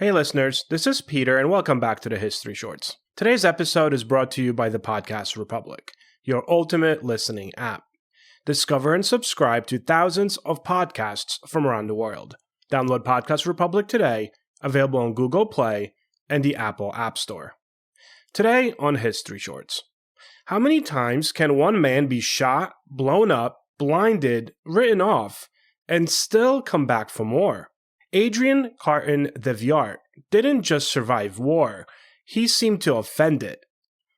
Hey listeners, this is Peter and welcome back to the History Shorts. Today's episode is brought to you by the Podcast Republic, your ultimate listening app. Discover and subscribe to thousands of podcasts from around the world. Download Podcast Republic today, available on Google Play and the Apple App Store. Today on History Shorts. How many times can one man be shot, blown up, blinded, written off, and still come back for more? Adrian Carton de Wiart didn't just survive war, he seemed to offend it.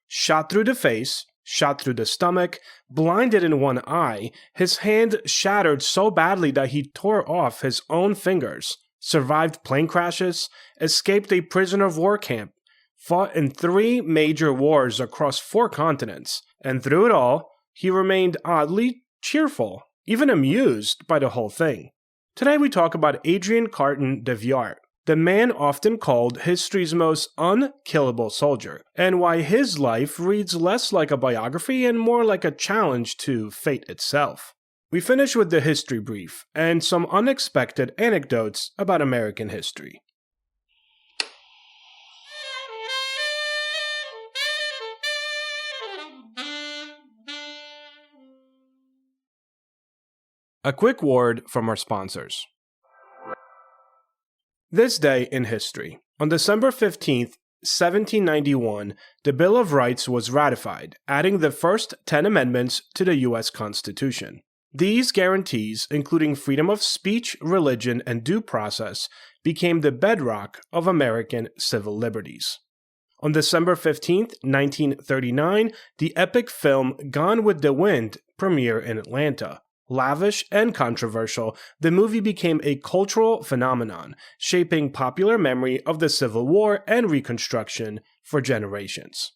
Shot through the face, shot through the stomach, blinded in one eye, his hand shattered so badly that he tore off his own fingers, survived plane crashes, escaped a prisoner of war camp, fought in 3 major wars across 4 continents, and through it all, he remained oddly cheerful, even amused by the whole thing. Today we talk about Adrian Carton de Wiart, the man often called history's most unkillable soldier, and why his life reads less like a biography and more like a challenge to fate itself. We finish with the history brief and some unexpected anecdotes about American history. A quick word from our sponsors. This day in history. On December 15th, 1791, the Bill of Rights was ratified, adding the first 10 amendments to the U.S. Constitution. These guarantees, including freedom of speech, religion, and due process, became the bedrock of American civil liberties. On December 15th, 1939, the epic film Gone with the Wind premiered in Atlanta. Lavish and controversial, the movie became a cultural phenomenon, shaping popular memory of the Civil War and Reconstruction for generations.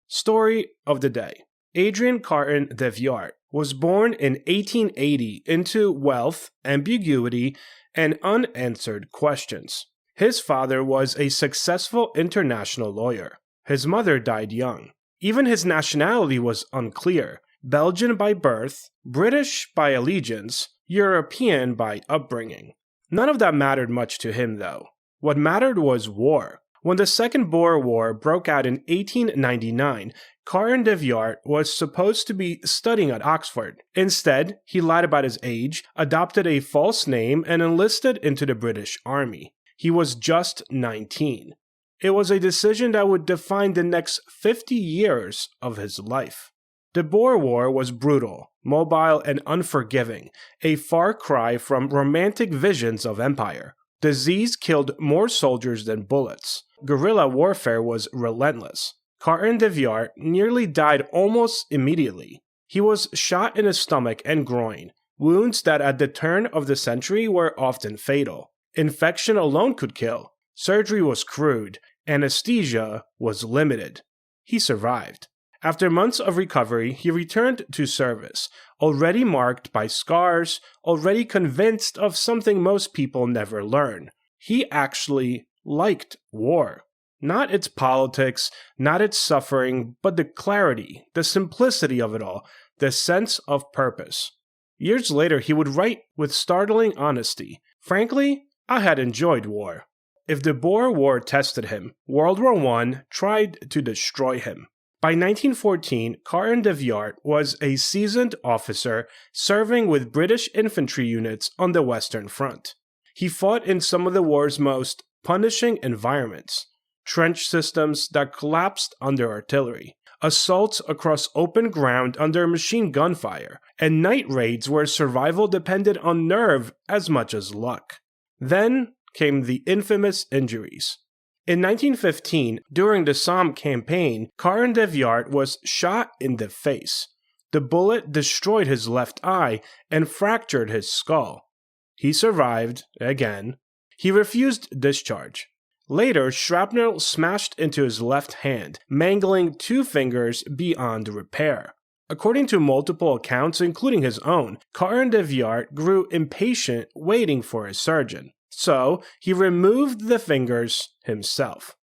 Story of the day. Adrian Carton de Wiart was born in 1880 into wealth, ambiguity, and unanswered questions. His father was a successful international lawyer. His mother died young. Even his nationality was unclear. Belgian by birth, British by allegiance, European by upbringing. None of that mattered much to him, though. What mattered was war. When the Second Boer War broke out in 1899, Carton de Wiart was supposed to be studying at Oxford. Instead, he lied about his age, adopted a false name, and enlisted into the British Army. He was just 19. It was a decision that would define the next 50 years of his life. The Boer War was brutal, mobile, and unforgiving, a far cry from romantic visions of empire. Disease killed more soldiers than bullets. Guerrilla warfare was relentless. Carton de Wiart nearly died almost immediately. He was shot in his stomach and groin, wounds that at the turn of the century were often fatal. Infection alone could kill. Surgery was crude. Anesthesia was limited. He survived. After months of recovery, he returned to service, already marked by scars, already convinced of something most people never learn. He actually liked war. Not its politics, not its suffering, but the clarity, the simplicity of it all, the sense of purpose. Years later, he would write with startling honesty, "Frankly, I had enjoyed war." If the Boer War tested him, World War I tried to destroy him. By 1914, Carton de Wiart was a seasoned officer serving with British infantry units on the Western Front. He fought in some of the war's most punishing environments: trench systems that collapsed under artillery, assaults across open ground under machine gun fire, and night raids where survival depended on nerve as much as luck. Then came the infamous injuries. In 1915, during the Somme campaign, Carton de Wiart was shot in the face. The bullet destroyed his left eye and fractured his skull. He survived, again. He refused discharge. Later, shrapnel smashed into his left hand, mangling 2 fingers beyond repair. According to multiple accounts, including his own, Carton de Wiart grew impatient waiting for a surgeon. So, he removed the fingers himself.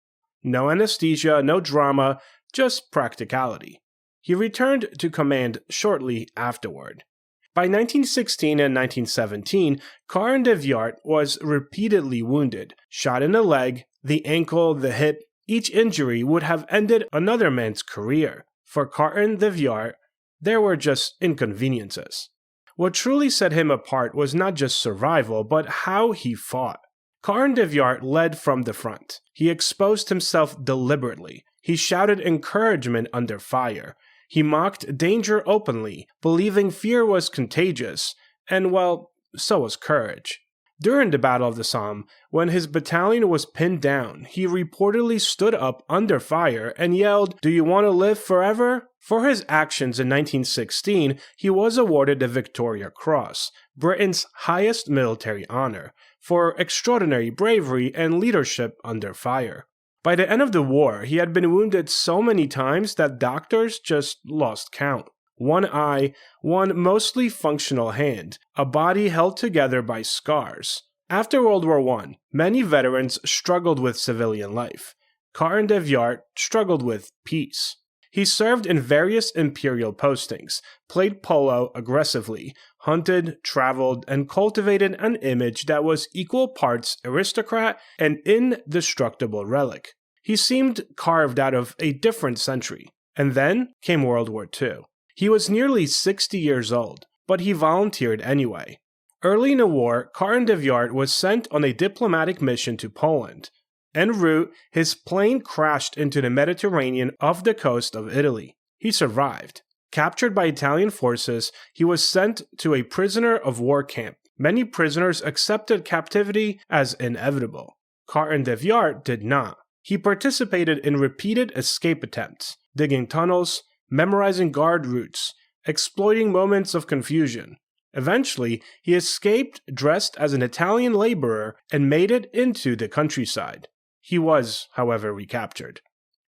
No anesthesia, no drama, just practicality. He returned to command shortly afterward. By 1916 and 1917, Carton de Wiart was repeatedly wounded, shot in the leg, the ankle, the hip. Each injury would have ended another man's career. For Carton de Wiart, there were just inconveniences. What truly set him apart was not just survival, but how he fought. Carton de Wiart led from the front. He exposed himself deliberately. He shouted encouragement under fire. He mocked danger openly, believing fear was contagious, and well, so was courage. During the Battle of the Somme, when his battalion was pinned down, he reportedly stood up under fire and yelled, "Do you want to live forever?" For his actions in 1916, he was awarded the Victoria Cross, Britain's highest military honor, for extraordinary bravery and leadership under fire. By the end of the war, he had been wounded so many times that doctors just lost count. One eye, one mostly functional hand, a body held together by scars. After World War I, many veterans struggled with civilian life. Carton de Wiart struggled with peace. He served in various imperial postings, played polo aggressively, hunted, traveled, and cultivated an image that was equal parts aristocrat and indestructible relic. He seemed carved out of a different century. And then came World War II. He was nearly 60 years old, but he volunteered anyway. Early in the war, Carton de Wiart was sent on a diplomatic mission to Poland. En route, his plane crashed into the Mediterranean off the coast of Italy. He survived. Captured by Italian forces, he was sent to a prisoner of war camp. Many prisoners accepted captivity as inevitable. Carton de Wiart did not. He participated in repeated escape attempts, digging tunnels, memorizing guard routes, exploiting moments of confusion. Eventually, he escaped dressed as an Italian laborer and made it into the countryside. He was, however, recaptured.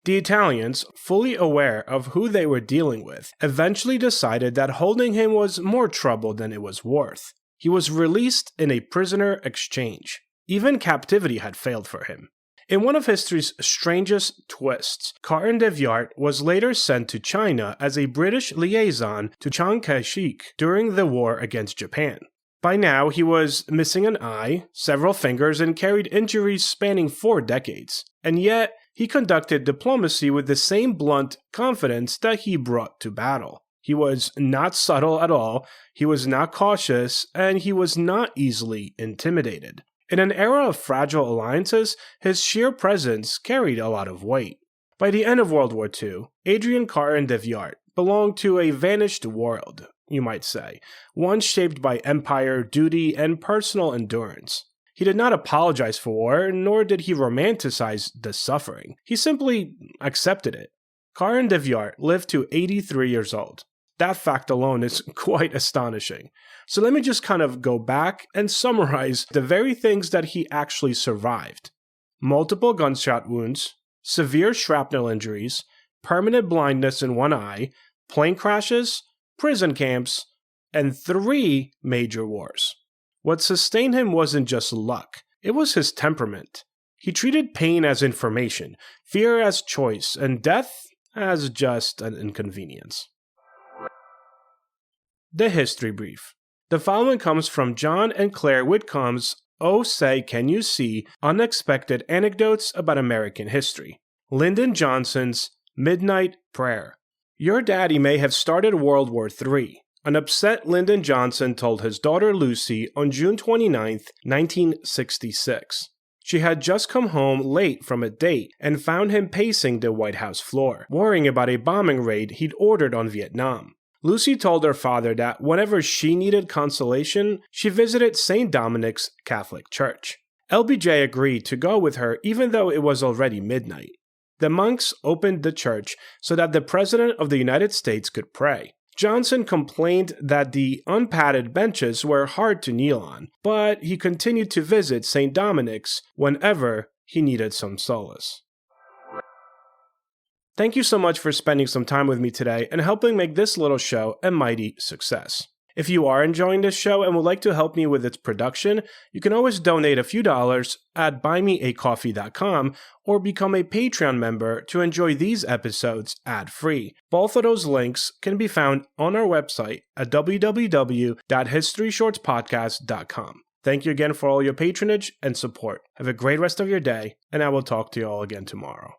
The Italians, fully aware of who they were dealing with, eventually decided that holding him was more trouble than it was worth. He was released in a prisoner exchange. Even captivity had failed for him. In one of history's strangest twists, Carton de Wiart was later sent to China as a British liaison to Chiang Kai-shek during the war against Japan. By now, he was missing an eye, several fingers, and carried injuries spanning 4 decades. And yet, he conducted diplomacy with the same blunt confidence that he brought to battle. He was not subtle at all, he was not cautious, and he was not easily intimidated. In an era of fragile alliances, his sheer presence carried a lot of weight. By the end of World War II, Adrian Carton de Wiart belonged to a vanished world, you might say, one shaped by empire, duty, and personal endurance. He did not apologize for war, nor did he romanticize the suffering. He simply accepted it. Carton de Wiart lived to 83 years old. That fact alone is quite astonishing. So let me just kind of go back and summarize the very things that he actually survived. Multiple gunshot wounds, severe shrapnel injuries, permanent blindness in one eye, plane crashes, prison camps, and 3 major wars. What sustained him wasn't just luck, it was his temperament. He treated pain as information, fear as choice, and death as just an inconvenience. The History Brief. The following comes from John and Claire Whitcomb's Oh Say Can You See? Unexpected Anecdotes About American History. Lyndon Johnson's Midnight Prayer. Your daddy may have started World War III. An upset Lyndon Johnson told his daughter Lucy on June 29, 1966. She had just come home late from a date and found him pacing the White House floor, worrying about a bombing raid he'd ordered on Vietnam. Lucy told her father that whenever she needed consolation, she visited St. Dominic's Catholic Church. LBJ agreed to go with her even though it was already midnight. The monks opened the church so that the President of the United States could pray. Johnson complained that the unpadded benches were hard to kneel on, but he continued to visit St. Dominic's whenever he needed some solace. Thank you so much for spending some time with me today and helping make this little show a mighty success. If you are enjoying this show and would like to help me with its production, you can always donate a few dollars at buymeacoffee.com or become a Patreon member to enjoy these episodes ad-free. Both of those links can be found on our website at www.historyshortspodcast.com. Thank you again for all your patronage and support. Have a great rest of your day, and I will talk to you all again tomorrow.